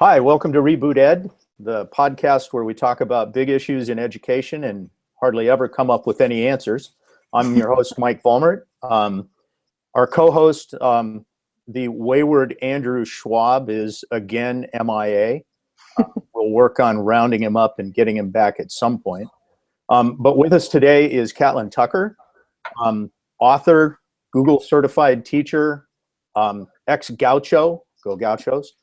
Hi, welcome to RebootEd, the podcast where we talk about big issues in education and hardly ever come up with any answers. I'm your host, Mike Vollmert. Our co-host, the wayward Andrew Schwab, is again MIA. We'll work on rounding him up and getting him back at some point. But with us today is Catlin Tucker, author, Google certified teacher, ex-Gaucho, go Gauchos,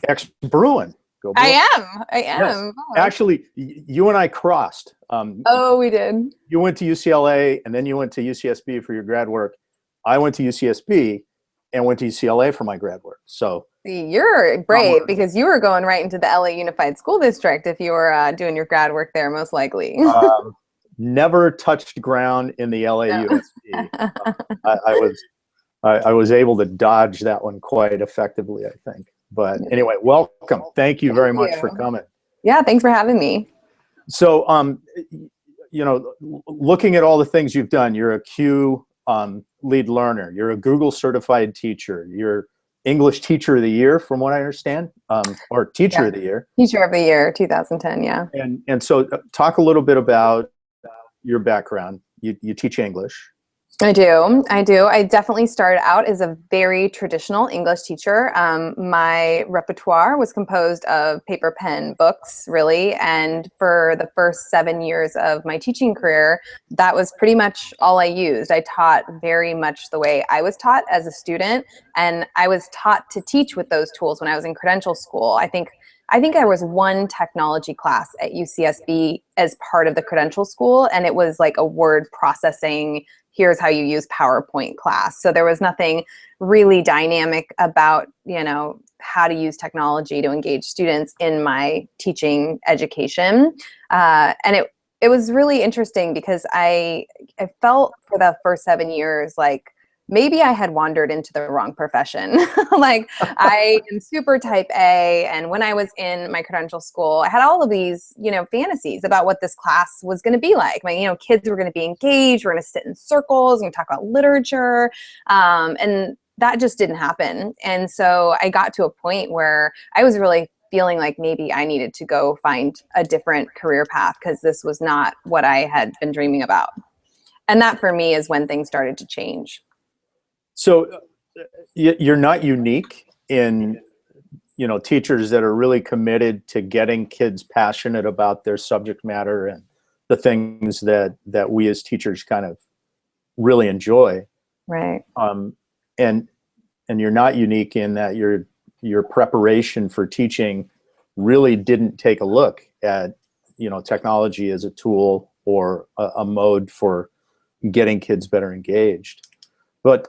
ex-Bruin. Go Bruin. I am. Yes. Oh. Actually, you and I crossed. Oh, we did. You went to UCLA, and then you went to UCSB for your grad work. I went to UCSB and went to UCLA for my grad work. So See, you're brave because you were going right into the LA Unified School District if you were doing your grad work there, most likely. Never touched ground in the LA No. USB. I was able to dodge that one quite effectively, I think. But anyway, welcome. Thank you very much for coming. Yeah, thanks for having me. So, looking at all the things you've done, you're a Q lead learner, you're a Google certified teacher, you're English Teacher of the Year, from what I understand, or Teacher of the Year. Teacher of the Year, 2010, yeah. And so talk a little bit about your background. You teach English. I do. I definitely started out as a very traditional English teacher. My repertoire was composed of paper pen books, really. And for the first 7 years of my teaching career, that was pretty much all I used. I taught very much the way I was taught as a student. And I was taught to teach with those tools when I was in credential school. I think there was one technology class at UCSB as part of the credential school, and it was like a word processing, here's how you use PowerPoint class. So there was nothing really dynamic about, how to use technology to engage students in my teaching education. And it was really interesting because I felt for the first 7 years like maybe I had wandered into the wrong profession. Like I am super type A. And when I was in my credential school, I had all of these, fantasies about what this class was going to be like. My, kids were going to be engaged. We're going to sit in circles and talk about literature. And that just didn't happen. And so I got to a point where I was really feeling like maybe I needed to go find a different career path because this was not what I had been dreaming about. And that for me is when things started to change. So you're not unique in, teachers that are really committed to getting kids passionate about their subject matter and the things that we as teachers kind of really enjoy. Right. And you're not unique in that your preparation for teaching really didn't take a look at, technology as a tool or a mode for getting kids better engaged. But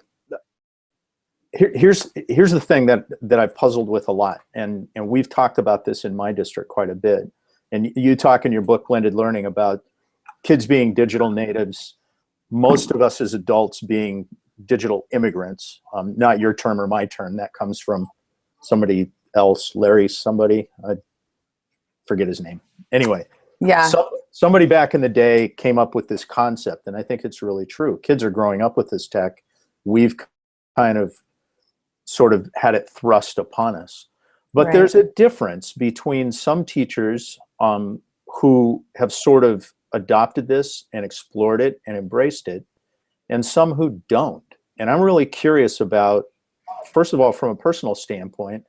here's the thing that I've puzzled with a lot, and we've talked about this in my district quite a bit. And you talk in your book, Blended Learning, about kids being digital natives, most of us as adults being digital immigrants. Not your term or my term. That comes from somebody else, Larry somebody. I forget his name. Anyway, yeah. Somebody back in the day came up with this concept, and I think it's really true. Kids are growing up with this tech. We've kind of sort of had it thrust upon us. But there's a difference between some teachers who have sort of adopted this and explored it and embraced it, and some who don't. And I'm really curious about, first of all, from a personal standpoint,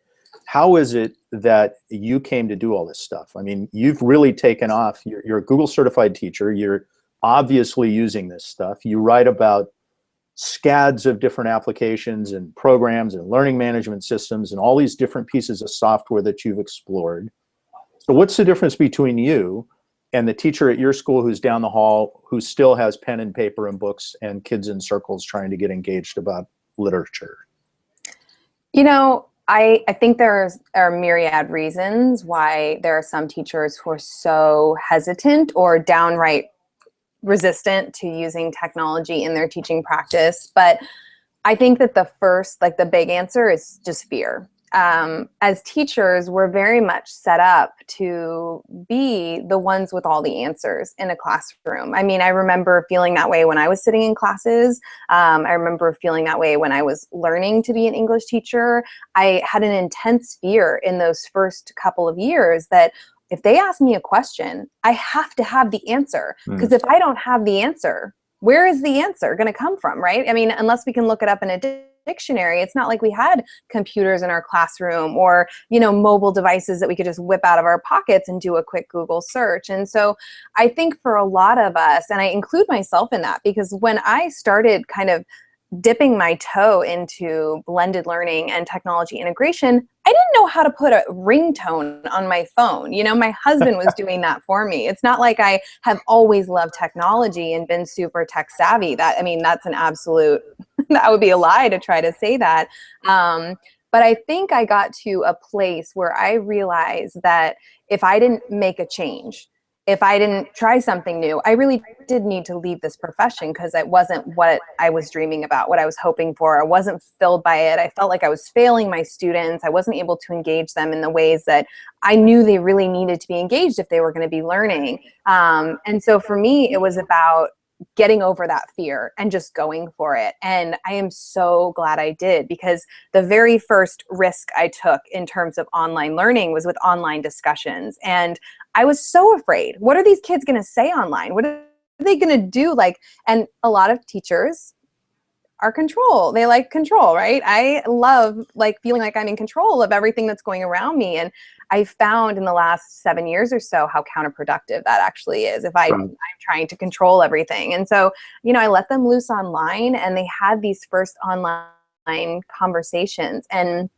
how is it that you came to do all this stuff? I mean, you've really taken off. You're a Google certified teacher. You're obviously using this stuff. You write about scads of different applications and programs and learning management systems and all these different pieces of software that you've explored. So what's the difference between you and the teacher at your school who's down the hall, who still has pen and paper and books and kids in circles trying to get engaged about literature? I think there are myriad reasons why there are some teachers who are so hesitant or downright resistant to using technology in their teaching practice. But I think that the big answer is just fear. as teachers, we're very much set up to be the ones with all the answers in a classroom. I mean, I remember feeling that way when I was sitting in classes. I remember feeling that way when I was learning to be an English teacher. I had an intense fear in those first couple of years that if they ask me a question, I have to have the answer. Because if I don't have the answer, where is the answer going to come from, right? I mean, unless we can look it up in a dictionary, it's not like we had computers in our classroom or, you know, mobile devices that we could just whip out of our pockets and do a quick Google search. And so I think for a lot of us, and I include myself in that, because when I started kind of dipping my toe into blended learning and technology integration, I didn't know how to put a ringtone on my phone. You know, my husband was doing that for me. It's not like I have always loved technology and been super tech savvy. That, I mean, that's an absolute, that would be a lie to try to say that. But I think I got to a place where I realized that if I didn't make a change, if I didn't try something new, I really did need to leave this profession because it wasn't what I was dreaming about, what I was hoping for. I wasn't filled by it. I felt like I was failing my students. I wasn't able to engage them in the ways that I knew they really needed to be engaged if they were going to be learning. And so for me, it was about getting over that fear and just going for it. And I am so glad I did, because the very first risk I took in terms of online learning was with online discussions. And I was so afraid. What are these kids going to say online? What are they going to do? Like, and a lot of teachers are control. They like control, right? I love like feeling like I'm in control of everything that's going around me. And I found in the last 7 years or so how counterproductive that actually is if I'm trying to control everything. And so, you know, I let them loose online, and they had these first online conversations, and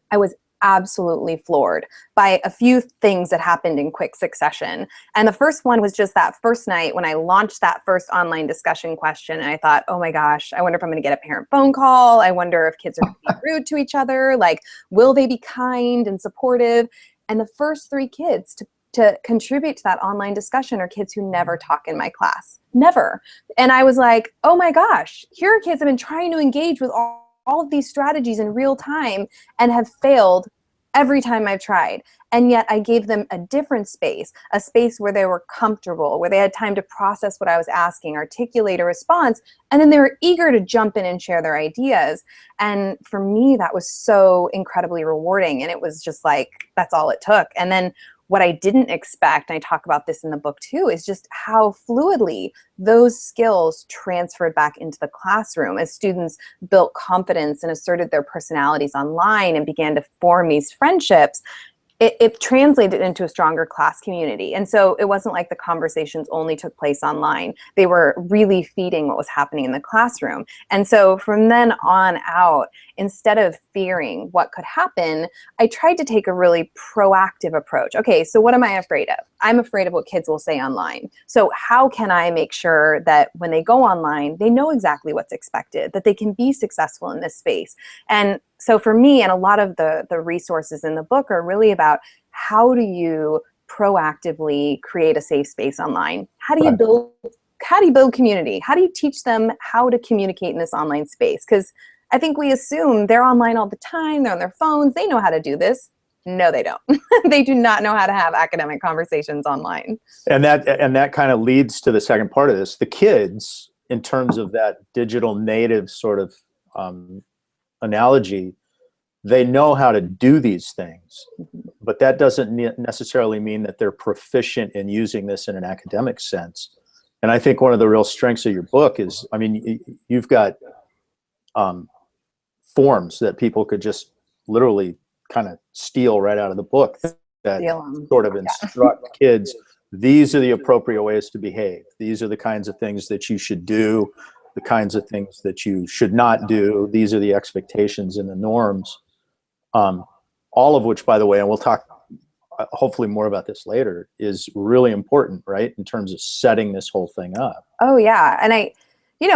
I was absolutely floored by a few things that happened in quick succession. And the first one was just that first night when I launched that first online discussion question. And I thought, oh my gosh, I wonder if I'm going to get a parent phone call. I wonder if kids are going to be rude to each other. Like, will they be kind and supportive? And the first 3 kids to contribute to that online discussion are kids who never talk in my class. Never. And I was like, oh my gosh, here are kids that have been trying to engage with all of these strategies in real time and have failed every time I've tried. And yet I gave them a different space, a space where they were comfortable, where they had time to process what I was asking, articulate a response, and then they were eager to jump in and share their ideas. And for me, that was so incredibly rewarding. And it was just like, that's all it took. And then what I didn't expect, and I talk about this in the book too, is just how fluidly those skills transferred back into the classroom as students built confidence and asserted their personalities online and began to form these friendships. It translated into a stronger class community. And so it wasn't like the conversations only took place online. They were really feeding what was happening in the classroom. And so from then on out, instead of fearing what could happen, I tried to take a really proactive approach. Okay, so what am I afraid of? I'm afraid of what kids will say online. So how can I make sure that when they go online, they know exactly what's expected, that they can be successful in this space? And so for me, and a lot of the resources in the book are really about how do you proactively create a safe space online? How do you build community? How do you teach them how to communicate in this online space? Because I think we assume they're online all the time, they're on their phones, they know how to do this. No, they don't. They do not know how to have academic conversations online. And that kind of leads to the second part of this. The kids, in terms of that digital native sort of analogy, they know how to do these things, but that doesn't necessarily mean that they're proficient in using this in an academic sense. And I think one of the real strengths of your book is, I mean, you've got forms that people could just literally kind of steal right out of the book that sort of instruct kids, these are the appropriate ways to behave. These are the kinds of things that you should do, the kinds of things that you should not do. These are the expectations and the norms. All of which, by the way, and we'll talk hopefully more about this later, is really important, right? In terms of setting this whole thing up. Oh yeah. And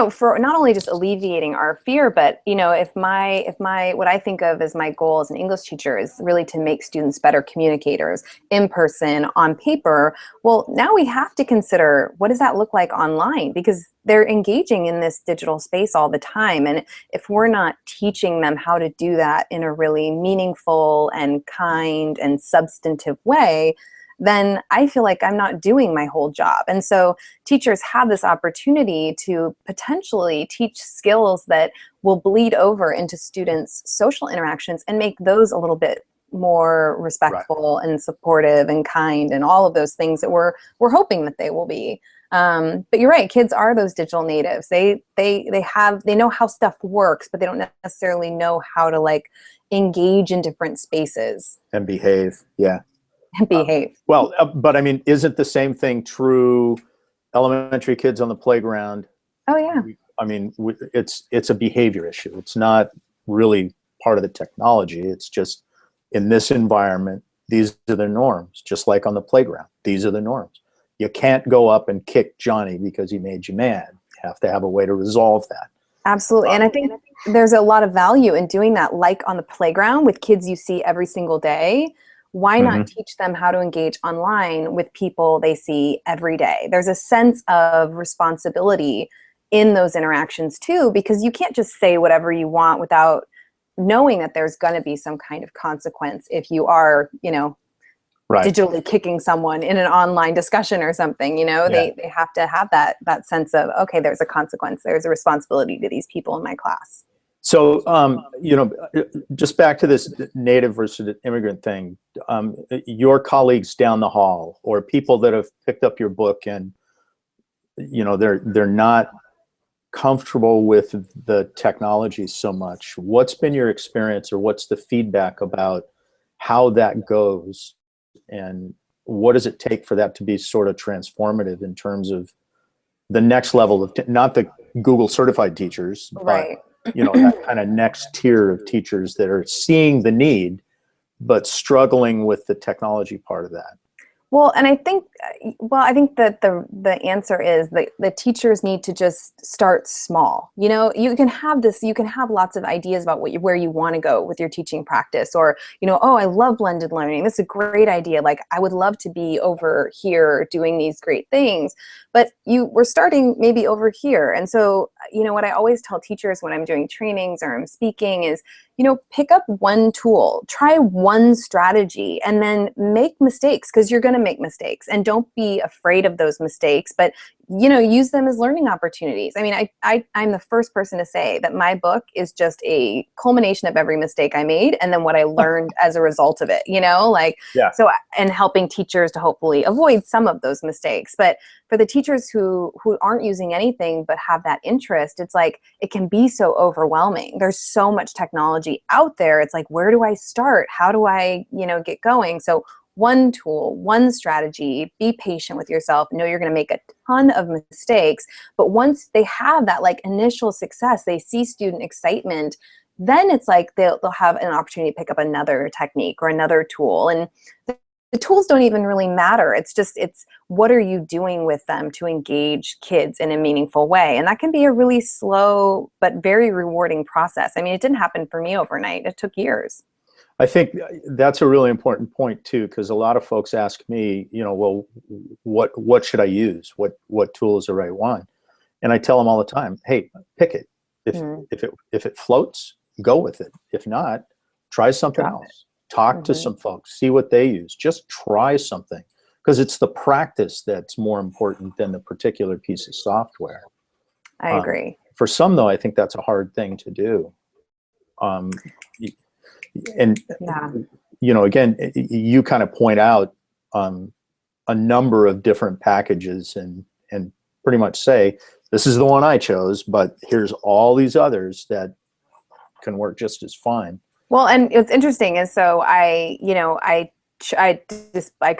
for not only just alleviating our fear, but, if what I think of as my goal as an English teacher is really to make students better communicators in person, on paper, well, now we have to consider, what does that look like online? Because they're engaging in this digital space all the time. And if we're not teaching them how to do that in a really meaningful and kind and substantive way, then I feel like I'm not doing my whole job. And so teachers have this opportunity to potentially teach skills that will bleed over into students' social interactions and make those a little bit more respectful and supportive and kind and all of those things that we're hoping that they will be. But you're right, kids are those digital natives. They know how stuff works, but they don't necessarily know how to like engage in different spaces and behave. Yeah. Behave. But I mean, isn't the same thing true elementary kids on the playground? Oh yeah. I mean, it's a behavior issue. It's not really part of the technology. It's just in this environment, these are the norms, just like on the playground. These are the norms. You can't go up and kick Johnny because he made you mad. You have to have a way to resolve that. Absolutely. And I think there's a lot of value in doing that, like on the playground with kids you see every single day. Why not teach them how to engage online with people they see every day? There's a sense of responsibility in those interactions too, because you can't just say whatever you want without knowing that there's going to be some kind of consequence if you are, digitally kicking someone in an online discussion or something. They have to have that sense of, okay, there's a consequence, there's a responsibility to these people in my class. So, just back to this native versus immigrant thing, your colleagues down the hall or people that have picked up your book and, they're not comfortable with the technology so much. What's been your experience or what's the feedback about how that goes? And what does it take for that to be sort of transformative in terms of the next level of, not the Google certified teachers, right. but that kind of next tier of teachers that are seeing the need, but struggling with the technology part of that? Well, and I think that the answer is that the teachers need to just start small. You can have lots of ideas about where you want to go with your teaching practice, or, oh, I love blended learning. This is a great idea. Like, I would love to be over here doing these great things, but we're starting maybe over here. And so, what I always tell teachers when I'm doing trainings or I'm speaking is, pick up one tool, try one strategy, and then make mistakes, because you're going to make mistakes, and don't be afraid of those mistakes, but use them as learning opportunities. I mean, I'm the first person to say that my book is just a culmination of every mistake I made and then what I learned as a result of it, So, and helping teachers to hopefully avoid some of those mistakes. But for the teachers who aren't using anything but have that interest, it's like, it can be so overwhelming. There's so much technology out there. It's like, where do I start? How do I, get going? So one tool, one strategy, be patient with yourself, know you're going to make a ton of mistakes, but once they have that like initial success, they see student excitement, then it's like they'll have an opportunity to pick up another technique or another tool. And the tools don't even really matter. It's what are you doing with them to engage kids in a meaningful way? And that can be a really slow but very rewarding process. I mean, it didn't happen for me overnight. It took years. I think that's a really important point too, because a lot of folks ask me, well, what should I use? What tool is the right one? And I tell them all the time, hey, pick it. If it floats, go with it. If not, try something else. Talk to some folks, see what they use. Just try something, because it's the practice that's more important than the particular piece of software. I agree. For some, though, I think that's a hard thing to do. And again, you kind of point out a number of different packages and pretty much say, this is the one I chose, but here's all these others that can work just as fine. Well, and what's interesting is, so I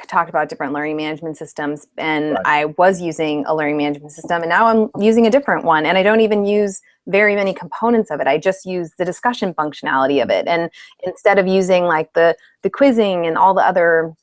talked about different learning management systems, and I was using a learning management system, and now I'm using a different one, and I don't even use very many components of it. I just use the discussion functionality of it. And instead of using like the quizzing and all the other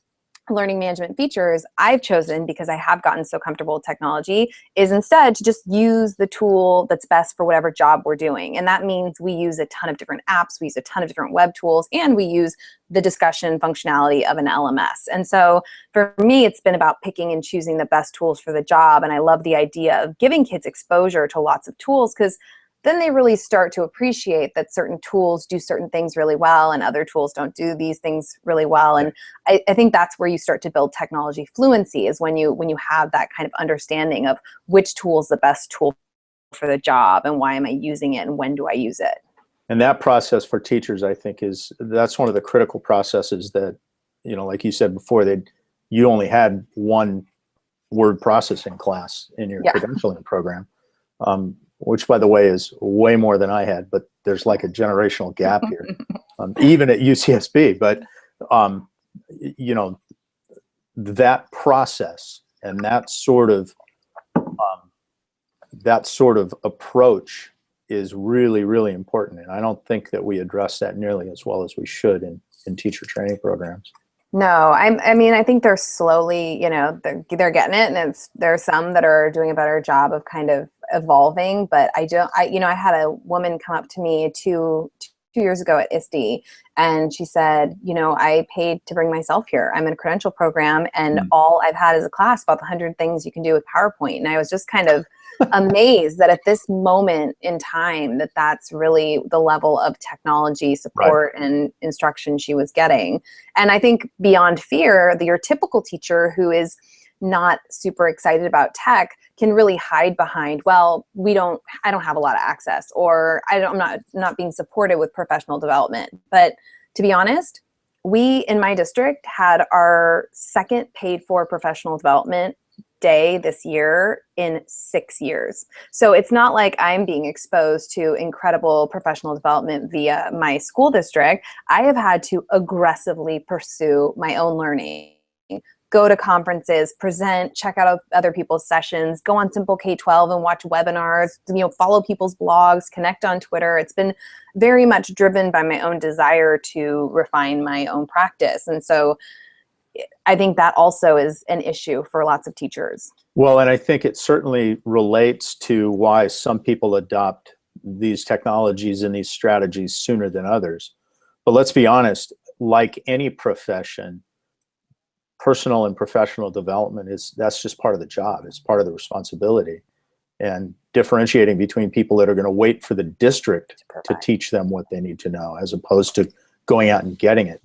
learning management features I've chosen, because I have gotten so comfortable with technology, is instead to just use the tool that's best for whatever job we're doing. And that means we use a ton of different apps, we use a ton of different web tools, and we use the discussion functionality of an LMS. And so for me, it's been about picking and choosing the best tools for the job. And I love the idea of giving kids exposure to lots of tools, because then they really start to appreciate that certain tools do certain things really well and other tools don't do these things really well. And I think that's where you start to build technology fluency, is when you have that kind of understanding of which tool is the best tool for the job and why am I using it and when do I use it. And that process for teachers, I think, that's one of the critical processes that, like you said before, you only had one word processing class in your credentialing program. Which, by the way, is way more than I had, but there's like a generational gap here, even at UCSB. But, that process and that sort of approach is really, really important. And I don't think that we address that nearly as well as we should in teacher training programs. No, I mean, I think they're slowly, they're getting it, and there's some that are doing a better job of kind of evolving. But I had a woman come up to me two years ago at ISD, and she said, I paid to bring myself here. I'm in a credential program, and all I've had is a class about the 100 things you can do with PowerPoint. And I was just kind of amazed that at this moment in time that's really the level of technology support and instruction she was getting. And I think beyond fear, your typical teacher who is not super excited about tech can really hide behind, well, I don't have a lot of access, or I'm not being supported with professional development. But to be honest, we in my district had our second paid for professional development day this year in 6 years. So it's not like I'm being exposed to incredible professional development via my school district. I have had to aggressively pursue my own learning, go to conferences, present, check out other people's sessions, go on Simple K-12 and watch webinars, follow people's blogs, connect on Twitter. It's been very much driven by my own desire to refine my own practice. And so I think that also is an issue for lots of teachers. Well, and I think it certainly relates to why some people adopt these technologies and these strategies sooner than others. But let's be honest, like any profession, personal and professional development that's just part of the job. It's part of the responsibility. And differentiating between people that are going to wait for the district to teach them what they need to know, as opposed to going out and getting it.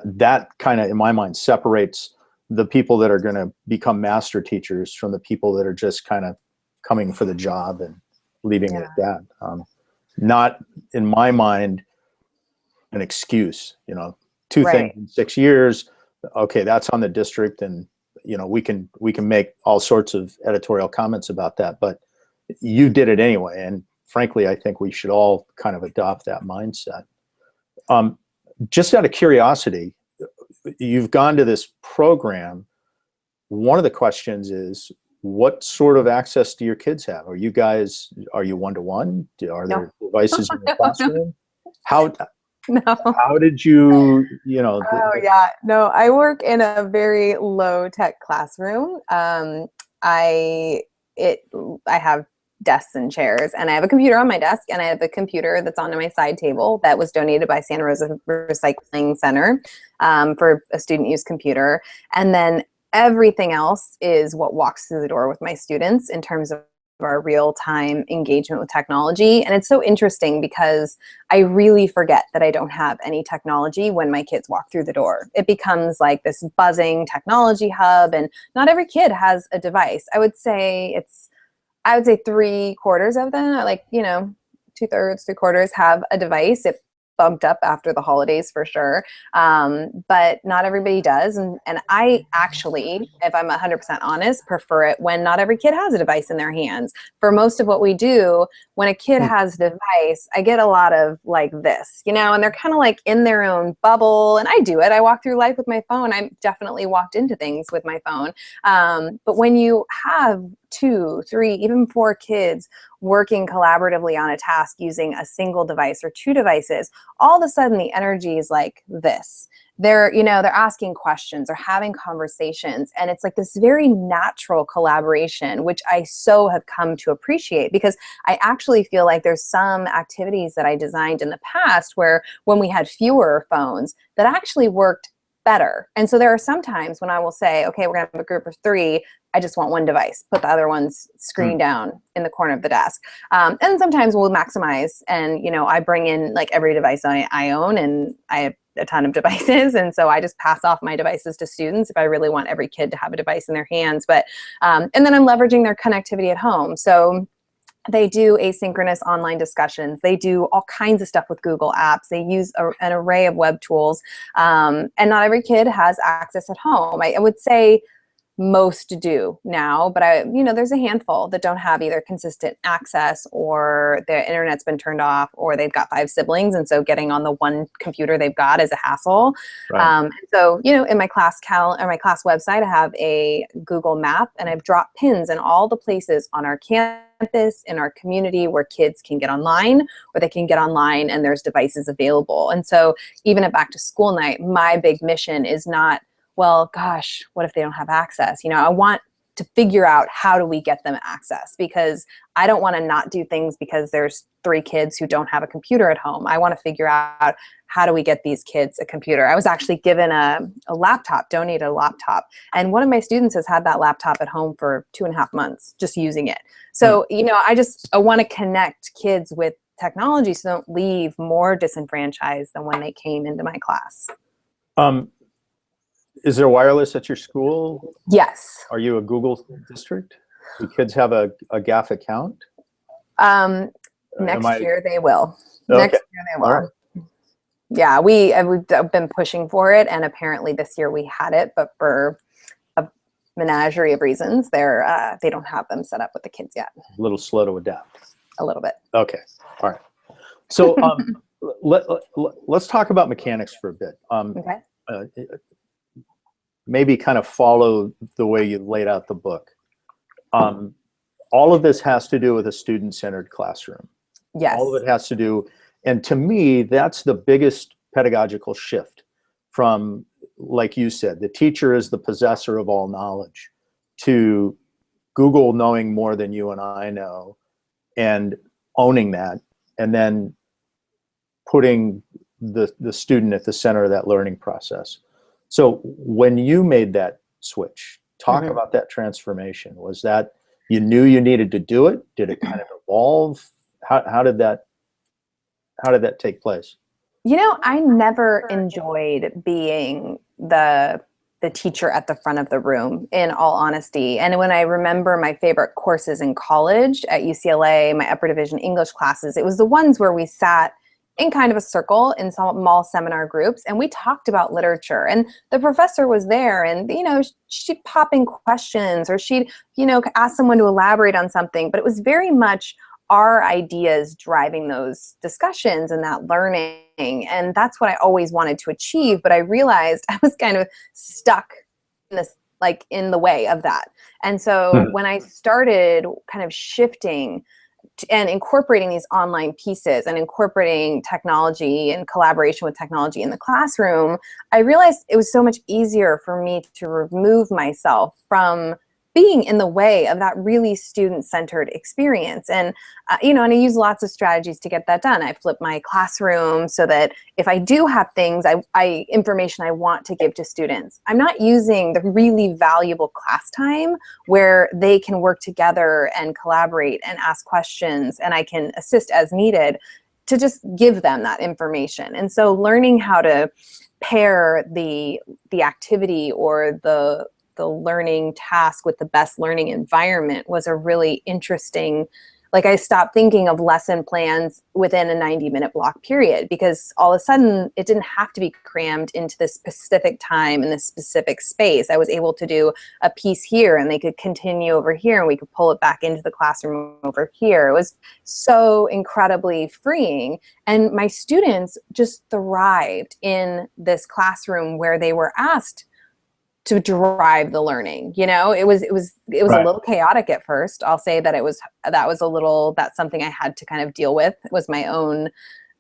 That kind of, in my mind, separates the people that are going to become master teachers from the people that are just kind of coming for the job and leaving it at that. Not, in my mind, an excuse. 2 things in 6 years. Okay, that's on the district, and we can make all sorts of editorial comments about that, but you did it anyway. And frankly, I think we should all kind of adopt that mindset. Just out of curiosity, you've gone to this program. One of the questions is, what sort of access do your kids have? Are you one-to-one? Are there devices in the classroom? How did you, Oh yeah, no, I work in a very low tech classroom. I have desks and chairs, and I have a computer on my desk, and I have a computer that's on my side table that was donated by Santa Rosa Recycling Center for a student use computer. And then everything else is what walks through the door with my students in terms of our real-time engagement with technology. And it's so interesting because I really forget that I don't have any technology when my kids walk through the door. It becomes like this buzzing technology hub, and not every kid has a device. I would say 3/4 of them, like, 2/3, 3/4 have a device. It bumped up after the holidays for sure. But not everybody does. And I actually, if I'm 100% honest, prefer it when not every kid has a device in their hands. For most of what we do, when a kid has a device, I get a lot of like this, and they're kind of like in their own bubble. And I do it. I walk through life with my phone. I definitely walked into things with my phone. But when you have 2, 3, even 4 kids working collaboratively on a task using a single device or 2 devices, all of a sudden the energy is like this. they're, they're asking questions or having conversations. And it's like this very natural collaboration, which I so have come to appreciate, because I actually feel like there's some activities that I designed in the past where when we had fewer phones that actually worked better. And so there are some times when I will say, okay, we're going to have a group of 3. I just want one device, put the other one's screen down in the corner of the desk. And sometimes we'll maximize, and, I bring in like every device I own, and I have a ton of devices. And so I just pass off my devices to students if I really want every kid to have a device in their hands. But, and then I'm leveraging their connectivity at home. So they do asynchronous online discussions. They do all kinds of stuff with Google Apps. They use an array of web tools. And not every kid has access at home. I would say most do now, but there's a handful that don't have either consistent access, or their internet's been turned off, or they've got 5 siblings. And so getting on the one computer they've got is a hassle. Right. So, in my class my class website, I have a Google map, and I've dropped pins in all the places on our campus, in our community, where kids can get online, or they can get online and there's devices available. And so even at back to school night, my big mission is not, well, gosh, what if they don't have access? I want to figure out, how do we get them access? Because I don't want to not do things because there's 3 kids who don't have a computer at home. I want to figure out, how do we get these kids a computer? I was actually given a laptop, donated a laptop. And one of my students has had that laptop at home for 2.5 months, just using it. So, I want to connect kids with technology so they don't leave more disenfranchised than when they came into my class. Is there wireless at your school? Yes. Are you a Google district? Do kids have a GAF account? Next year they will. Okay. Next year they will. All right. Yeah, we've been pushing for it, and apparently this year we had it, but for a menagerie of reasons, they don't have them set up with the kids yet. A little slow to adapt. A little bit. Okay. All right. So let's talk about mechanics for a bit. Okay. Maybe kind of follow the way you laid out the book. All of this has to do with a student-centered classroom. Yes. All of it has to do, and to me, that's the biggest pedagogical shift from, like you said, the teacher is the possessor of all knowledge, to Google knowing more than you and I know, and owning that, and then putting the student at the center of that learning process. So when you made that switch, talk about that transformation. Was that, you knew you needed to do it? Did it kind of evolve? How did that take place? I never enjoyed being the teacher at the front of the room, in all honesty. And when I remember my favorite courses in college at UCLA, my upper division English classes, it was the ones where we sat in kind of a circle in small seminar groups, and we talked about literature, and the professor was there, and she'd pop in questions, or she'd ask someone to elaborate on something, but it was very much our ideas driving those discussions and that learning. And that's what I always wanted to achieve, but I realized I was kind of stuck in this, like, in the way of that. And so when I started kind of shifting and incorporating these online pieces and incorporating technology and collaboration with technology in the classroom, I realized it was so much easier for me to remove myself from being in the way of that really student-centered experience. And, and I use lots of strategies to get that done. I flip my classroom so that if I do have things, information I want to give to students, I'm not using the really valuable class time where they can work together and collaborate and ask questions, and I can assist as needed, to just give them that information. And so learning how to pair the activity or the learning task with the best learning environment was a really interesting, I stopped thinking of lesson plans within a 90-minute block period, because all of a sudden it didn't have to be crammed into this specific time in this specific space. I was able to do a piece here, and they could continue over here, and we could pull it back into the classroom over here. It was so incredibly freeing. And my students just thrived in this classroom where they were asked to drive the learning. It was right. A little chaotic at first. I'll say that that's something I had to kind of deal with. It was my own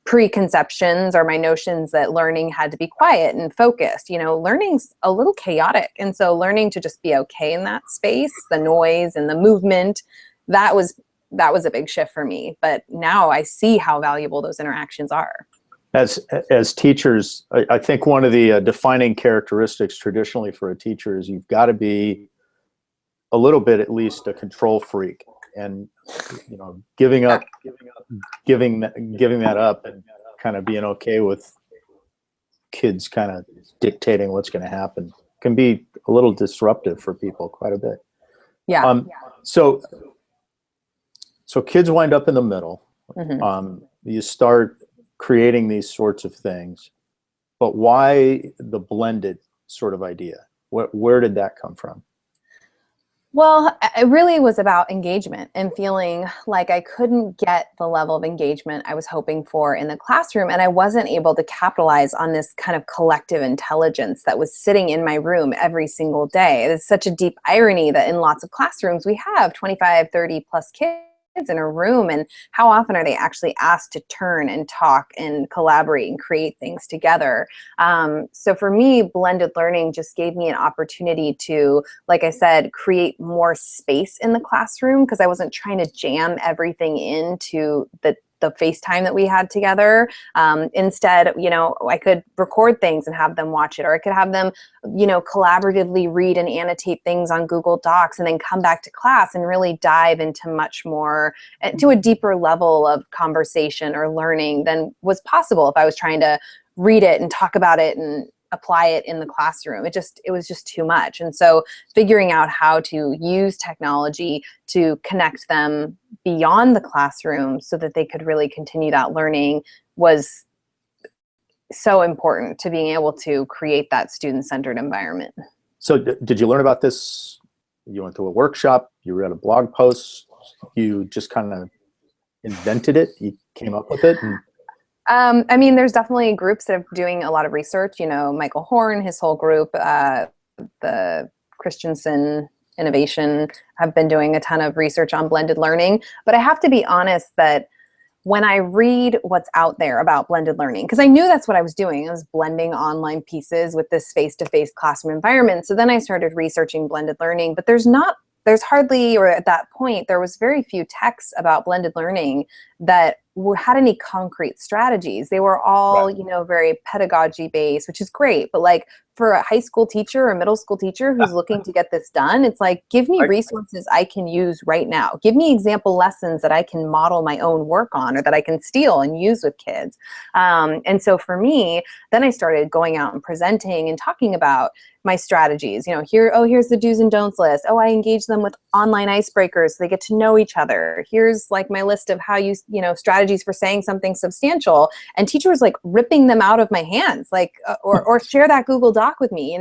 preconceptions or my notions that learning had to be quiet and focused. Learning's a little chaotic. And so learning to just be okay in that space, the noise and the movement, that was a big shift for me. But now I see how valuable those interactions are. As teachers, I think one of the defining characteristics traditionally for a teacher is you've got to be a little bit, at least, a control freak, and giving that up, and kind of being okay with kids kind of dictating what's going to happen can be a little disruptive for people, quite a bit. Yeah. So kids wind up in the middle. You start creating these sorts of things, but why the blended sort of idea? Where did that come from? Well, it really was about engagement and feeling like I couldn't get the level of engagement I was hoping for in the classroom, and I wasn't able to capitalize on this kind of collective intelligence that was sitting in my room every single day. It's such a deep irony that in lots of classrooms we have 25, 30 plus kids in a room, and how often are they actually asked to turn and talk and collaborate and create things together? So for me, blended learning just gave me an opportunity to, like I said, create more space in the classroom, because I wasn't trying to jam everything into the FaceTime that we had together. Instead, I could record things and have them watch it, or I could have them, collaboratively read and annotate things on Google Docs, and then come back to class and really dive into much more, to a deeper level of conversation or learning than was possible if I was trying to read it and talk about it and apply it in the classroom. It was just too much. And so figuring out how to use technology to connect them beyond the classroom so that they could really continue that learning was so important to being able to create that student-centered environment. So did you learn about this? You went to a workshop, you read a blog post, you just kind of invented it, you came up with it? There's definitely groups that are doing a lot of research. Michael Horn, his whole group, the Christensen Innovation, have been doing a ton of research on blended learning. But I have to be honest that when I read what's out there about blended learning, because I knew that's what I was doing, I was blending online pieces with this face-to-face classroom environment. So then I started researching blended learning, but there's hardly, or at that point, there was very few texts about blended learning that had any concrete strategies. They were all, Right. Very pedagogy based, which is great. But like for a high school teacher or middle school teacher who's looking to get this done, it's like, give me resources I can use right now. Give me example lessons that I can model my own work on, or that I can steal and use with kids. And so for me, then I started going out and presenting and talking about my strategies. Here's the do's and don'ts list. I engage them with online icebreakers so they get to know each other. Here's like my list of how you strategies for saying something substantial, and teachers like ripping them out of my hands, like or share that Google Doc with me,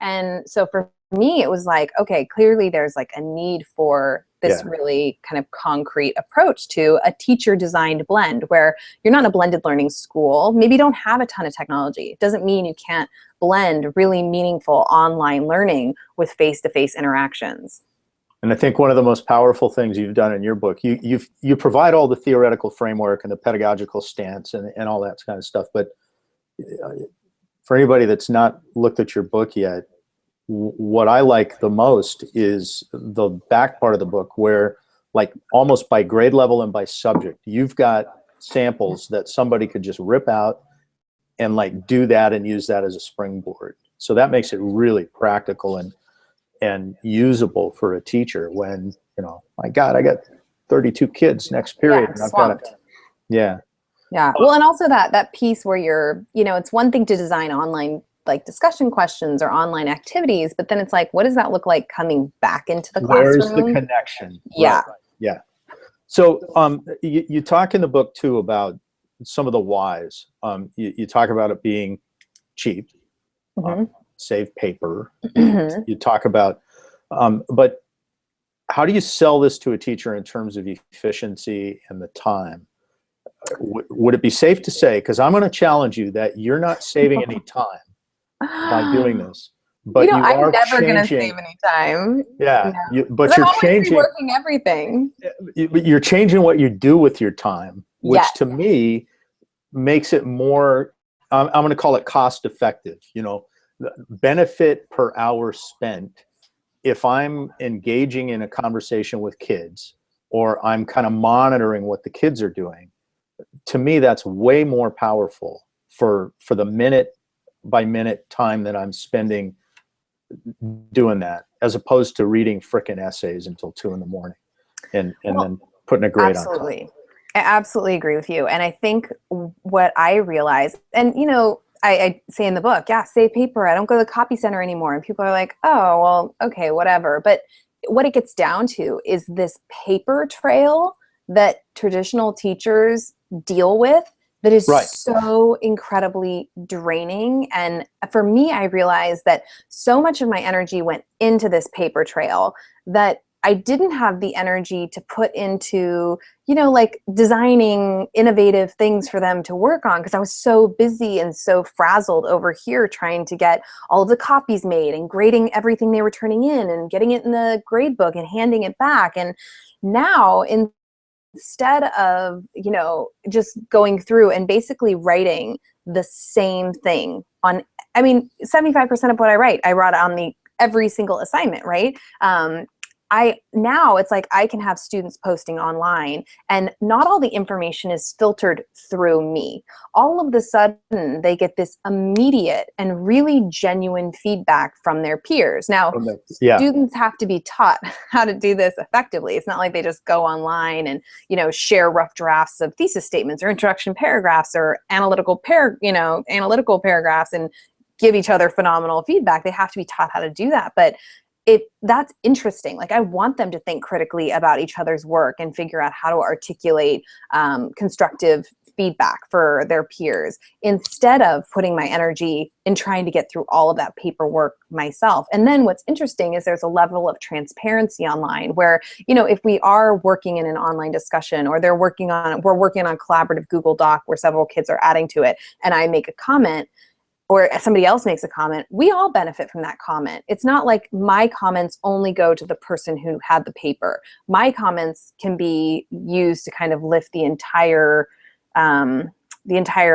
And so for me, it was like, okay, clearly there's like a need for this really kind of concrete approach to a teacher designed blend, where you're not in a blended learning school. Maybe you don't have a ton of technology. It doesn't mean you can't blend really meaningful online learning with face-to-face interactions. And I think one of the most powerful things you've done in your book, you provide all the theoretical framework and the pedagogical stance and all that kind of stuff. But for anybody that's not looked at your book yet, what I like the most is the back part of the book, where like almost by grade level and by subject, you've got samples that somebody could just rip out and like do that and use that as a springboard. So that makes it really practical and usable for a teacher when, my God, I got 32 kids next period. Yeah, swamped. Yeah. Well, and also that piece where you're, it's one thing to design online like discussion questions or online activities, but then it's like, what does that look like coming back into the classroom? Where's the connection? Yeah. Right. Yeah. So you talk in the book too about some of the whys. You talk about it being cheap, save paper. You talk about, but how do you sell this to a teacher in terms of efficiency and the time? Would it be safe to say, because I'm going to challenge you, that you're not saving any time by doing this, but you are I'm never going to changing. save any time. Yeah, No. but you're changing. Working everything. You're changing what you do with your time, which to me makes it more, I'm going to call it cost effective, the benefit per hour spent. If I'm engaging in a conversation with kids, or I'm kind of monitoring what the kids are doing, to me, that's way more powerful for the minute by minute time that I'm spending doing that, as opposed to reading frickin' essays until 2 a.m. and then putting a grade on top. Absolutely. I absolutely agree with you. And I think what I realized, and I say in the book, yeah, save paper. I don't go to the copy center anymore. And people are like, oh, well, okay, whatever. But what it gets down to is this paper trail that traditional teachers deal with that is Right. so incredibly draining. And for me, I realized that so much of my energy went into this paper trail that I didn't have the energy to put into, like designing innovative things for them to work on, because I was so busy and so frazzled over here trying to get all of the copies made and grading everything they were turning in and getting it in the grade book and handing it back. And now, instead of, just going through and basically writing the same thing on, 75% of what I write on every single assignment, right? Now it's like I can have students posting online, and not all the information is filtered through me. All of a sudden, they get this immediate and really genuine feedback from their peers. Now, students have to be taught how to do this effectively. It's not like they just go online and, share rough drafts of thesis statements or introduction paragraphs or analytical paragraphs and give each other phenomenal feedback. They have to be taught how to do that. But that's interesting. Like, I want them to think critically about each other's work and figure out how to articulate constructive feedback for their peers, instead of putting my energy in trying to get through all of that paperwork myself. And then what's interesting is there's a level of transparency online where, if we are working in an online discussion, or we're working on a collaborative Google Doc where several kids are adding to it, and I make a comment, or somebody else makes a comment, we all benefit from that comment. It's not like my comments only go to the person who had the paper. My comments can be used to kind of lift the entire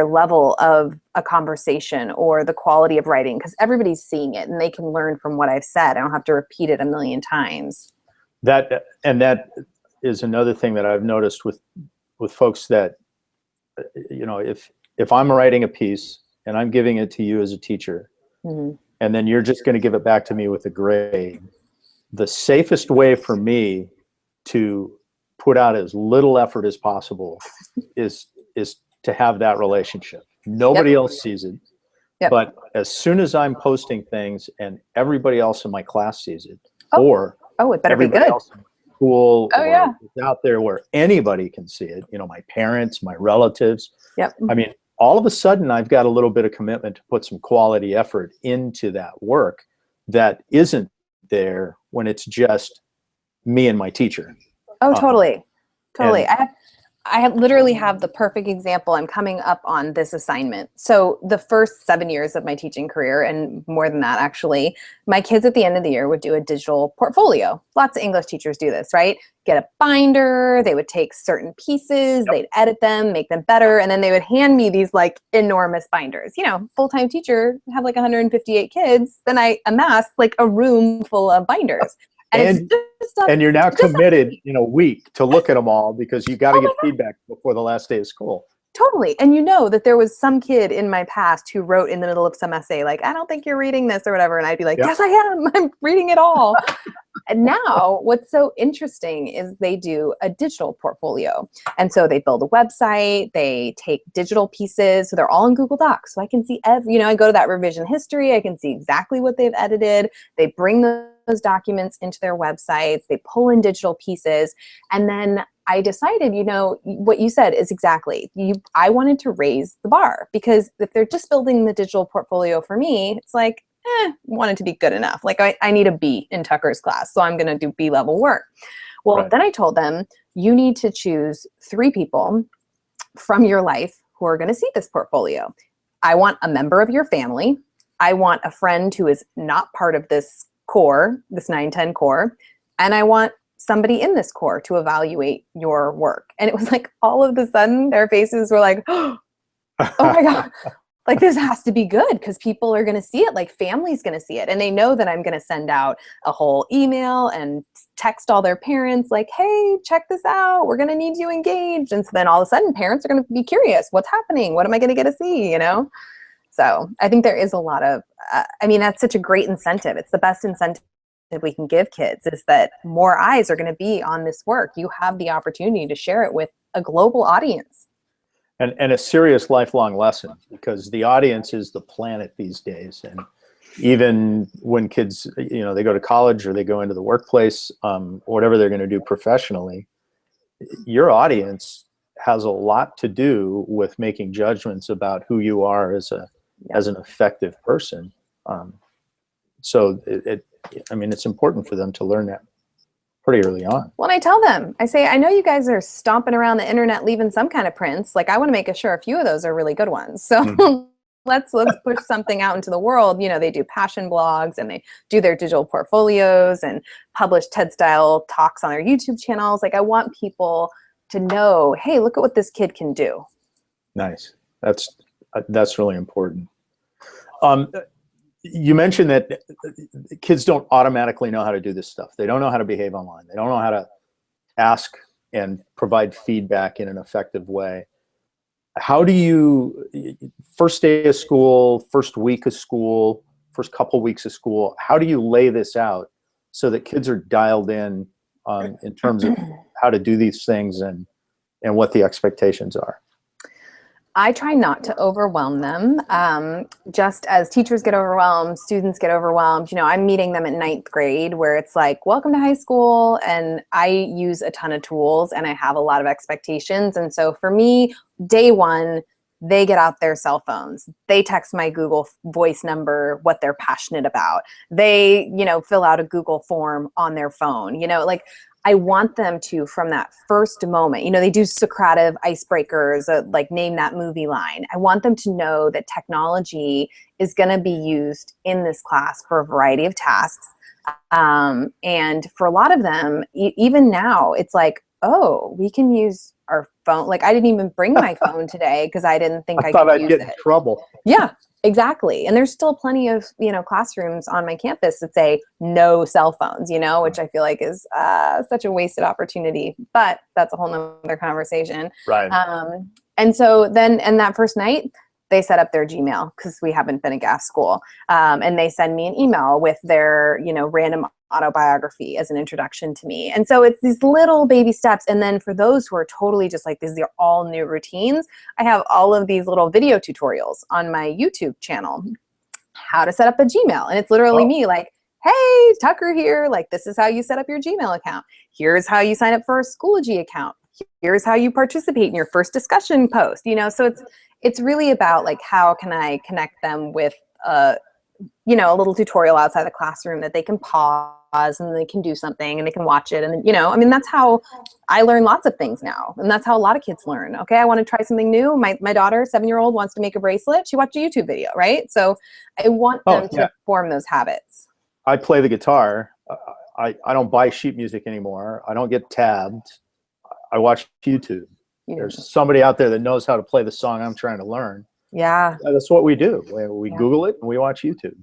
level of a conversation or the quality of writing, because everybody's seeing it and they can learn from what I've said. I don't have to repeat it a million times. That is another thing that I've noticed with folks that, if I'm writing a piece and I'm giving it to you as a teacher, and then you're just going to give it back to me with a grade, the safest way for me to put out as little effort as possible is to have that relationship. Nobody else sees it. But as soon as I'm posting things and everybody else in my class sees it, or it better be good. Else in school, it's out there where anybody can see it, my parents, my relatives. All of a sudden, I've got a little bit of commitment to put some quality effort into that work that isn't there when it's just me and my teacher. Oh, totally. I literally have the perfect example. I'm coming up on this assignment. So the first 7 years of my teaching career, and more than that actually, my kids at the end of the year would do a digital portfolio. Lots of English teachers do this, right? Get a binder, they would take certain pieces, they'd edit them, make them better, and then they would hand me these like enormous binders. Full-time teacher, have like 158 kids, then I amassed like a room full of binders. And you're now committed in a week to look at them all, because you got to get feedback before the last day of school. Totally. And that there was some kid in my past who wrote in the middle of some essay, like, I don't think you're reading this or whatever. And I'd be like, yes, I am. I'm reading it all. And now what's so interesting is they do a digital portfolio. And so they build a website, they take digital pieces. So they're all in Google Docs. So I can see I go to that revision history. I can see exactly what they've edited. They bring those documents into their websites. They pull in digital pieces. And then I decided, what you said is exactly, I wanted to raise the bar, because if they're just building the digital portfolio for me, it's like, want it to be good enough. Like I need a B in Tucker's class, so I'm going to do B level work. Well, then I told them, you need to choose 3 people from your life who are going to see this portfolio. I want a member of your family. I want a friend who is not part of this core, this 9-10 core. And I want somebody in this core to evaluate your work. And it was like, all of a sudden their faces were like, oh, oh my God, like this has to be good because people are going to see it, like family's going to see it. And they know that I'm going to send out a whole email and text all their parents like, hey, check this out. We're going to need you engaged. And so then all of a sudden parents are going to be curious. What's happening? What am I going to get to see? You know? So I think there is a lot of, I mean, that's such a great incentive. It's the best incentive we can give kids is that more eyes are going to be on this work. You have the opportunity to share it with a global audience. And a serious lifelong lesson, because the audience is the planet these days. And even when kids, you know, they go to college or they go into the workplace, whatever they're going to do professionally, your audience has a lot to do with making judgments about who you are as an effective person. So I mean, it's important for them to learn that pretty early on. Well, I tell them, I say, I know you guys are stomping around the internet leaving some kind of prints. Like, I want to make sure a few of those are really good ones. So let's push something out into the world. You know, they do passion blogs and they do their digital portfolios and publish TED style talks on their YouTube channels. Like, I want people to know, hey, look at what this kid can do. Nice. That's really important. You mentioned that kids don't automatically know how to do this stuff. They don't know how to behave online. They don't know how to ask and provide feedback in an effective way. How do you, first day of school, first week of school, first couple weeks of school, how do you lay this out so that kids are dialed in terms of how to do these things and what the expectations are? I try not to overwhelm them. Just as teachers get overwhelmed, students get overwhelmed. You know, I'm meeting them at 9th grade where it's like, welcome to high school. And I use a ton of tools and I have a lot of expectations. And so for me, day one, they get out their cell phones. They text my Google Voice number, what they're passionate about. They, you know, fill out a Google form on their phone. You know, like, I want them to, from that first moment, you know, they do Socrative icebreakers, like name that movie line. I want them to know that technology is going to be used in this class for a variety of tasks. And for a lot of them, even now, it's like, oh, we can use our phone. Like, I didn't even bring my phone today because I didn't think I thought could I'd use get it. in trouble. Yeah. Exactly. And there's still plenty of, you know, classrooms on my campus that say no cell phones, you know, which I feel like is such a wasted opportunity, but that's a whole nother conversation. Right. And so then, and that first night, they set up their Gmail because we haven't been a GAF school. And they send me an email with their, you know, random autobiography as an introduction to me. And so it's these little baby steps. And then for those who are totally just like, these are all new routines, I have all of these little video tutorials on my YouTube channel, how to set up a Gmail. And it's literally me like, hey, Tucker here. Like, this is how you set up your Gmail account. Here's how you sign up for a Schoology account. Here's how you participate in your first discussion post. You know, so it's really about like, how can I connect them with, you know, a little tutorial outside the classroom that they can pause and they can do something and they can watch it. And, you know, I mean, that's how I learn lots of things now. And that's how a lot of kids learn. Okay, I want to try something new. My daughter, 7-year-old, wants to make a bracelet. She watched a YouTube video, right? So I want them to form those habits. I play the guitar. I don't buy sheet music anymore. I don't get tabbed. I watch YouTube. There's somebody out there that knows how to play the song I'm trying to learn. Yeah. That's what we do. We Google it and we watch YouTube.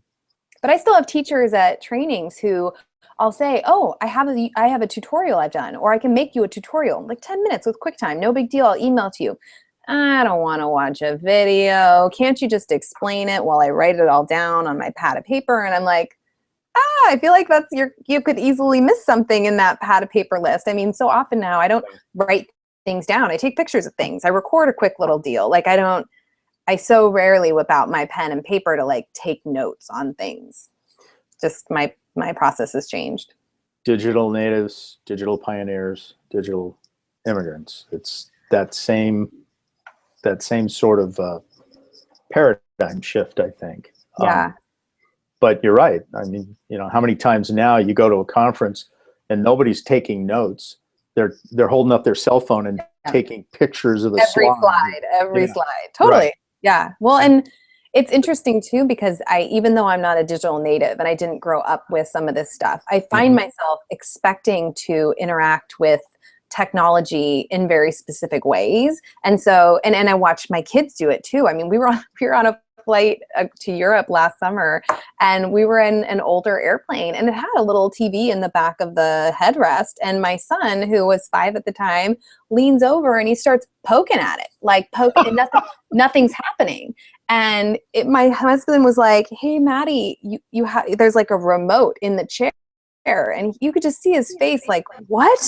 But I still have teachers at trainings who I'll say, oh, I have a tutorial I've done, or I can make you a tutorial, like 10 minutes with QuickTime, no big deal, I'll email it to you. I don't want to watch a video. Can't you just explain it while I write it all down on my pad of paper? And I'm like, I feel like you could easily miss something in that pad of paper list. I mean, so often now I don't write things down. I take pictures of things. I record a quick little deal. Like, I so rarely whip out my pen and paper to like take notes on things. Just my process has changed. Digital natives, digital pioneers, digital immigrants. It's that same sort of paradigm shift, I think. Yeah. But you're right. I mean, you know, how many times now you go to a conference and nobody's taking notes. They're holding up their cell phone and taking pictures of the every slide. Totally. Right. Yeah. Well, and it's interesting too, because even though I'm not a digital native and I didn't grow up with some of this stuff, I find myself expecting to interact with technology in very specific ways. And so, and I watched my kids do it too. I mean, we were on a flight to Europe last summer, and we were in an older airplane, and it had a little TV in the back of the headrest. And my son, who was 5 at the time, leans over and he starts poking at it, like poking, and nothing's happening. And my husband was like, "Hey, Maddie, you have, there's like a remote in the chair." And you could just see his face like, "What?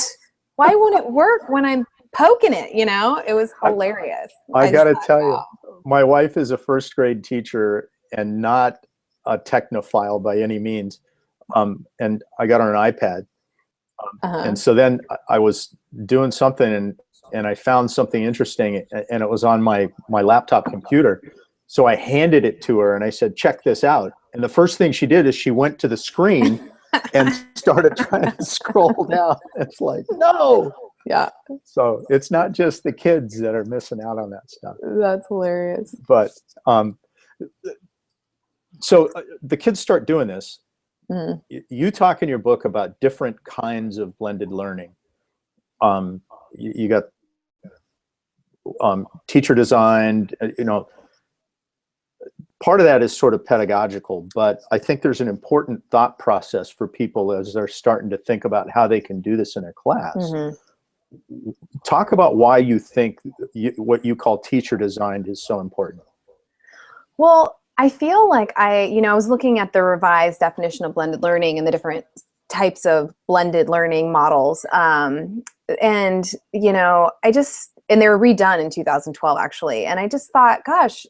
Why won't it work when I'm poking it?" You know, it was hilarious. I got to tell you, my wife is a first grade teacher and not a technophile by any means. And I got her an iPad. And so then I was doing something and I found something interesting, and it was on my laptop computer. So I handed it to her and I said, "Check this out." And the first thing she did is she went to the screen and started trying to scroll down. It's like, no. Yeah. So it's not just the kids that are missing out on that stuff. That's hilarious. But so the kids start doing this. You talk in your book about different kinds of blended learning. You got teacher designed, part of that is sort of pedagogical, but I think there's an important thought process for people as they're starting to think about how they can do this in a class. Talk about why you think what you call teacher designed is so important. Well, I feel like I was looking at the revised definition of blended learning and the different types of blended learning models. And they were redone in 2012, actually. And I just thought, gosh,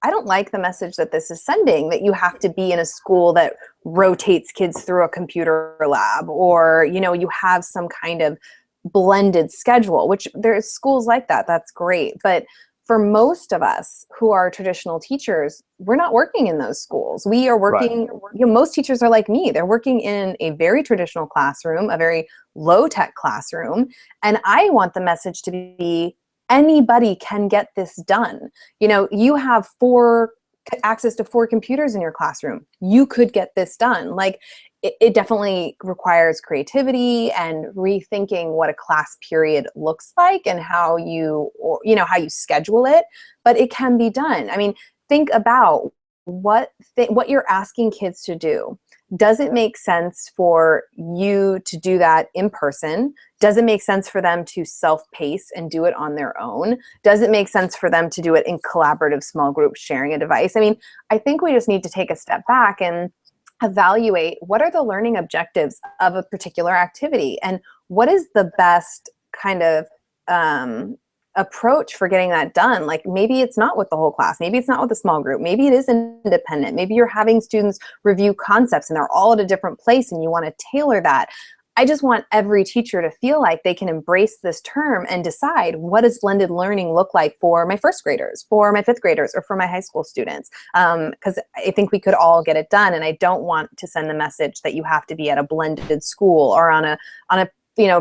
I don't like the message that this is sending, that you have to be in a school that rotates kids through a computer lab, or, you have some kind of blended schedule, which there's schools like that. That's great. But for most of us who are traditional teachers, we're not working in those schools. We are working, most teachers are like me. They're working in a very traditional classroom, a very low-tech classroom. And I want the message to be, anybody can get this done. You have access to 4 computers in your classroom. You could get this done. Like, it definitely requires creativity and rethinking what a class period looks like and how you schedule it, but it can be done. I mean, think about what you're asking kids to do. Does it make sense for you to do that in person? Does it make sense for them to self-pace and do it on their own? Does it make sense for them to do it in collaborative small groups sharing a device? I mean, I think we just need to take a step back and evaluate what are the learning objectives of a particular activity, and what is the best kind of approach for getting that done. Like, maybe it's not with the whole class, maybe it's not with a small group, maybe it is independent, maybe you're having students review concepts and they're all at a different place and you want to tailor that. I just want every teacher to feel like they can embrace this term and decide, what does blended learning look like for my first graders, for my fifth graders, or for my high school students? Because I think we could all get it done, and I don't want to send the message that you have to be at a blended school or on a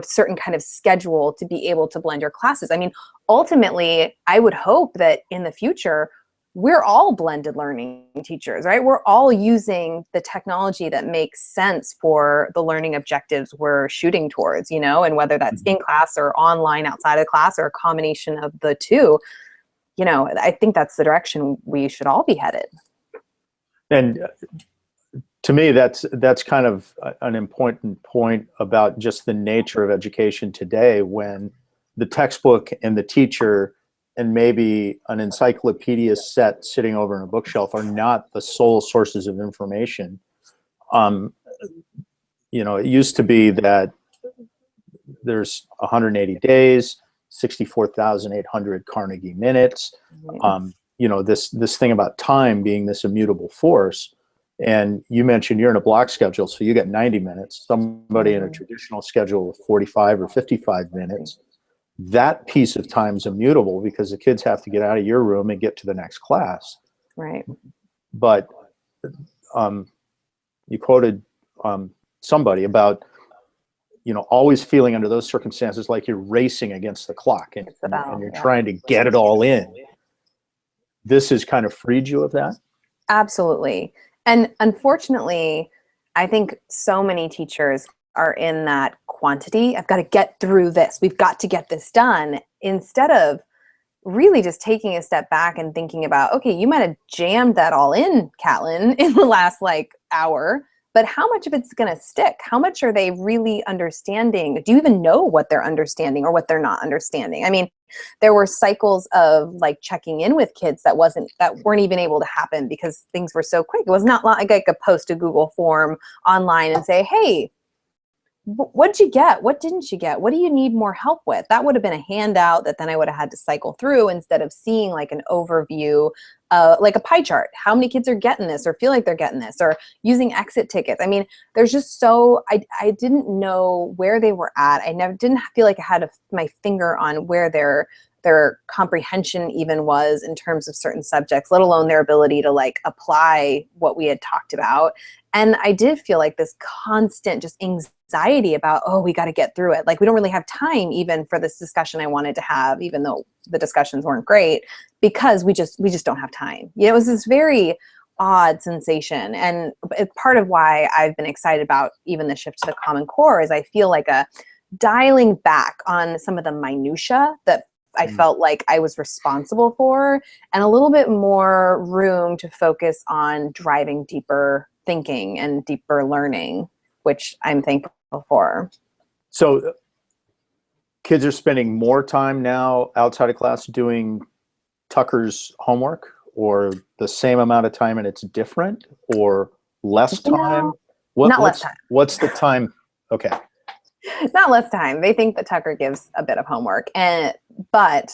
certain kind of schedule to be able to blend your classes. I mean, ultimately, I would hope that in the future, we're all blended learning teachers, right? We're all using the technology that makes sense for the learning objectives we're shooting towards, and whether that's in class or online outside of class or a combination of the two, I think that's the direction we should all be headed. And to me, that's kind of an important point about just the nature of education today, when the textbook and the teacher and maybe an encyclopedia set sitting over in a bookshelf are not the sole sources of information. It used to be that there's 180 days, 64,800 Carnegie minutes. This thing about time being this immutable force. And you mentioned you're in a block schedule, so you get 90 minutes. Somebody in a traditional schedule with 45 or 55 minutes. That piece of time is immutable because the kids have to get out of your room and get to the next class. Right. But you quoted somebody about, always feeling under those circumstances like you're racing against the clock and you're trying to get it all in. This has kind of freed you of that? Absolutely. And unfortunately, I think so many teachers are in that quantity. I've got to get through this. We've got to get this done, instead of really just taking a step back and thinking about, okay, you might have jammed that all in, Catlin, in the last like hour, but how much of it's going to stick? How much are they really understanding? Do you even know what they're understanding or what they're not understanding? I mean, there were cycles of like checking in with kids that weren't even able to happen because things were so quick. It was not like I could post a Google form online and say, hey, what did you get? What didn't you get? What do you need more help with? That would have been a handout that then I would have had to cycle through, instead of seeing like an overview, like a pie chart. How many kids are getting this or feel like they're getting this, or using exit tickets? I mean, there's just I didn't know where they were at. Didn't feel like I had my finger on where their comprehension even was in terms of certain subjects, let alone their ability to like apply what we had talked about. And I did feel like this constant just anxiety about, oh, we got to get through it. Like we don't really have time even for this discussion I wanted to have, even though the discussions weren't great, because we just don't have time. It was this very odd sensation. And part of why I've been excited about even the shift to the Common Core is I feel like a dialing back on some of the minutia that I felt like I was responsible for, and a little bit more room to focus on driving deeper thinking and deeper learning, which I'm thankful for. So kids are spending more time now outside of class doing Tucker's homework, or the same amount of time and it's different, or less time? Less time. What's the time? Okay. Not less time. They think that Tucker gives a bit of homework, but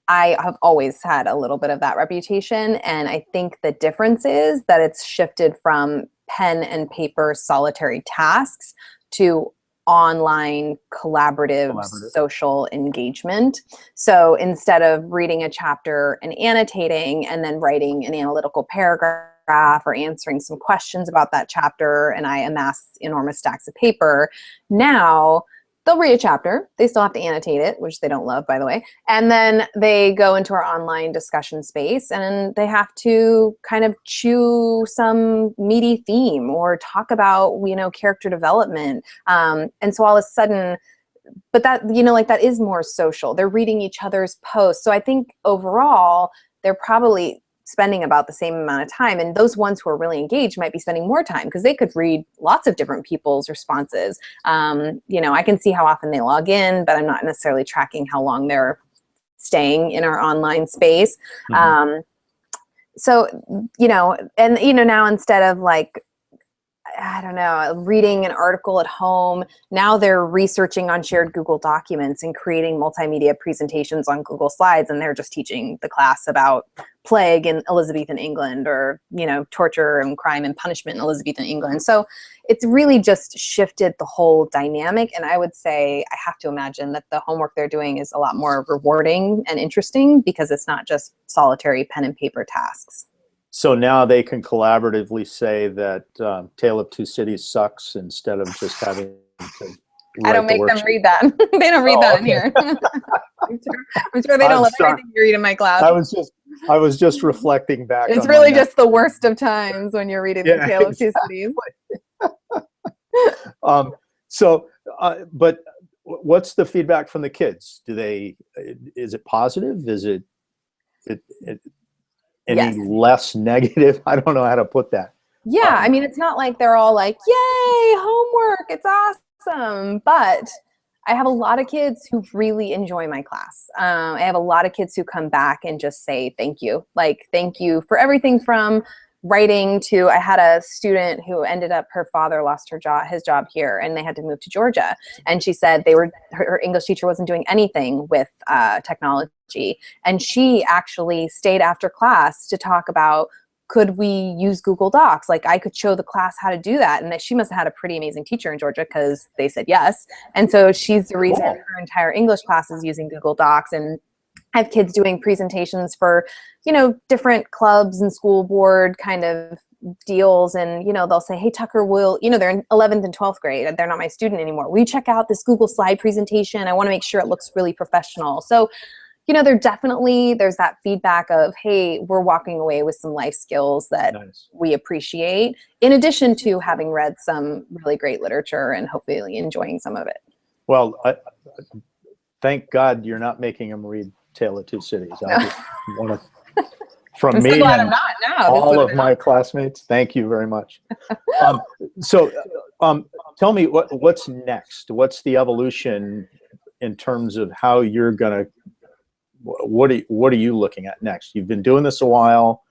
I have always had a little bit of that reputation. And I think the difference is that it's shifted from pen and paper solitary tasks to online collaborative social engagement. So instead of reading a chapter and annotating and then writing an analytical paragraph or answering some questions about that chapter, and I amass enormous stacks of paper, now they'll read a chapter. They still have to annotate it, which they don't love, by the way. And then they go into our online discussion space and they have to kind of chew some meaty theme or talk about, character development. And so all of a sudden, but that, that is more social. They're reading each other's posts. So I think overall, they're probably spending about the same amount of time, and those ones who are really engaged might be spending more time because they could read lots of different people's responses. I can see how often they log in, but I'm not necessarily tracking how long they're staying in our online space. Mm-hmm. Now instead of like, I don't know, reading an article at home, now they're researching on shared Google documents and creating multimedia presentations on Google Slides, and they're just teaching the class about plague in Elizabethan England, or, torture and crime and punishment in Elizabethan England. So it's really just shifted the whole dynamic. And I would say, I have to imagine that the homework they're doing is a lot more rewarding and interesting because it's not just solitary pen and paper tasks. So now they can collaboratively say that Tale of Two Cities sucks instead of just having to I don't make them read that. They don't read that in here. I'm sure they don't love everything you read in my class. I was just reflecting back. It's really just the worst of times when you're reading the Tale of Two Cities. But what's the feedback from the kids? Is it positive? Is it any less negative? I don't know how to put that. Yeah, I mean, it's not like they're all like, yay, homework, it's awesome. But I have a lot of kids who really enjoy my class. I have a lot of kids who come back and just say thank you. Like, thank you for everything from writing to, I had a student who ended up, her father lost his job here, and they had to move to Georgia. And she said her English teacher wasn't doing anything with technology. And she actually stayed after class to talk about, could we use Google Docs? Like, I could show the class how to do that. And that she must have had a pretty amazing teacher in Georgia because they said yes. And so she's the reason her entire English class is using Google Docs. And I have kids doing presentations for, different clubs and school board kind of deals. And, they'll say, hey, Tucker, they're in 11th and 12th grade. They're not my student anymore. Will you check out this Google slide presentation? I want to make sure it looks really professional. So, there's that feedback of, hey, we're walking away with some life skills that we appreciate, in addition to having read some really great literature and hopefully enjoying some of it. Well, thank God you're not making them read Tale of Two Cities. I just want to, from I'm me so glad and I'm not now. all of my classmates, thank you very much. Tell me what's next? What's the evolution in terms of how you're gonna? What are you looking at next? You've been doing this a while,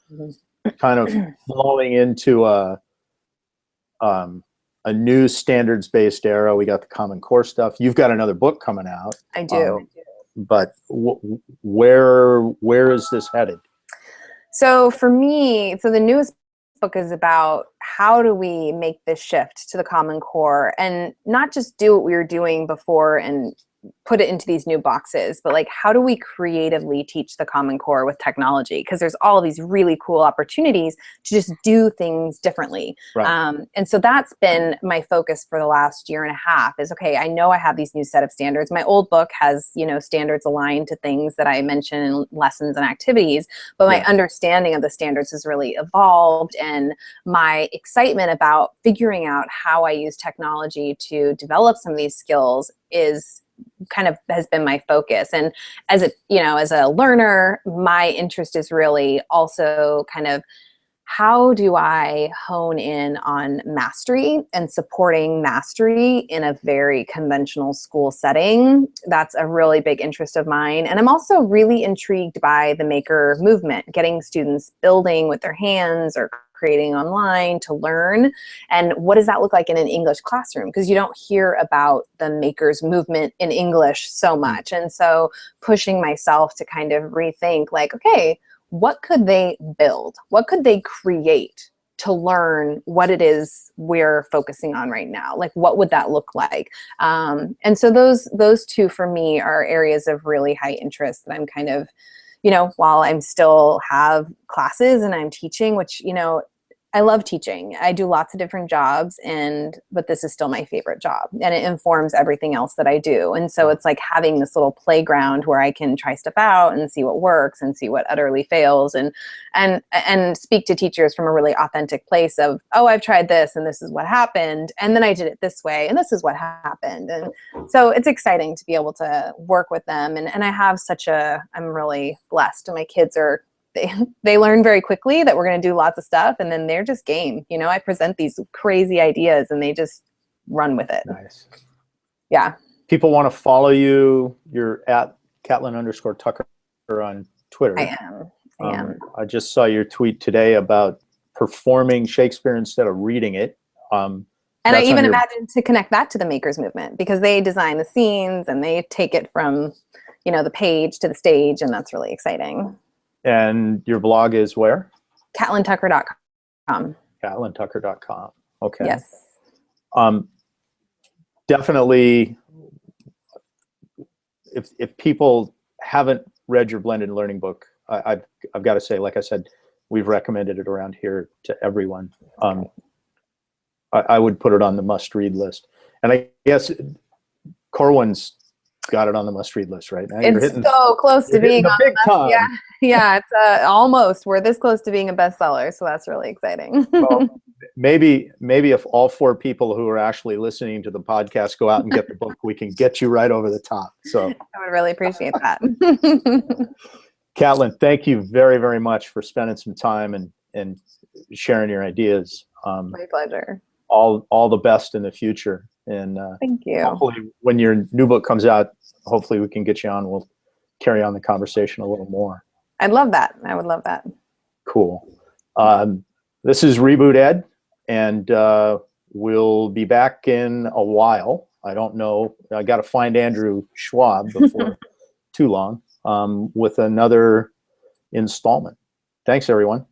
kind of flowing into a new standards-based era. We got the Common Core stuff. You've got another book coming out. I do. But where is this headed? So for me, the newest book is about how do we make this shift to the Common Core and not just do what we were doing before and put it into these new boxes, but like, how do we creatively teach the Common Core with technology? Because there's all of these really cool opportunities to just do things differently. Right. And so that's been my focus for the last year and a half is, okay, I know I have these new set of standards. My old book has, standards aligned to things that I mention in lessons and activities, but my understanding of the standards has really evolved, and my excitement about figuring out how I use technology to develop some of these skills has been my focus. And as a learner, my interest is really also kind of, how do I hone in on mastery and supporting mastery in a very conventional school setting? That's a really big interest of mine. And I'm also really intrigued by the maker movement, getting students building with their hands or creating online to learn. And what does that look like in an English classroom? Because you don't hear about the makers movement in English so much. And so pushing myself to kind of rethink, like, okay, what could they build? What could they create to learn what it is we're focusing on right now? Like, what would that look like? And so those two for me are areas of really high interest that I'm kind of, while I'm still have classes and I'm teaching, which, I love teaching. I do lots of different jobs, but this is still my favorite job, and it informs everything else that I do. And so it's like having this little playground where I can try stuff out and see what works and see what utterly fails, and speak to teachers from a really authentic place of, oh, I've tried this and this is what happened, and then I did it this way and this is what happened. And so it's exciting to be able to work with them. And I have I'm really blessed. And my kids they learn very quickly that we're going to do lots of stuff, and then they're just game. I present these crazy ideas and they just run with it. Nice. Yeah. People want to follow you. You're at Catlin_Tucker on Twitter. I am. I just saw your tweet today about performing Shakespeare instead of reading it. And I even imagine to connect that to the makers movement, because they design the scenes and they take it from, the page to the stage, and that's really exciting. And your blog is where? CatlinTucker.com. CatlinTucker.com. Okay. Yes. Definitely, if people haven't read your blended learning book, I've got to say, like I said, we've recommended it around here to everyone. I would put it on the must-read list. And I guess Corwin's got it on the must-read list right now. It's so close to being on the big time. Yeah, it's almost. We're this close to being a bestseller, so that's really exciting. Well, maybe if all 4 people who are actually listening to the podcast go out and get the book, we can get you right over the top. So I would really appreciate that. Catlin, thank you very, very much for spending some time and sharing your ideas. My pleasure. All the best in the future. And thank you. Hopefully when your new book comes out, hopefully we can get you on. We'll carry on the conversation a little more. I'd love that. I would love that. Cool. This is RebootEd, and we'll be back in a while. I don't know. I got to find Andrew Schwab before too long with another installment. Thanks, everyone.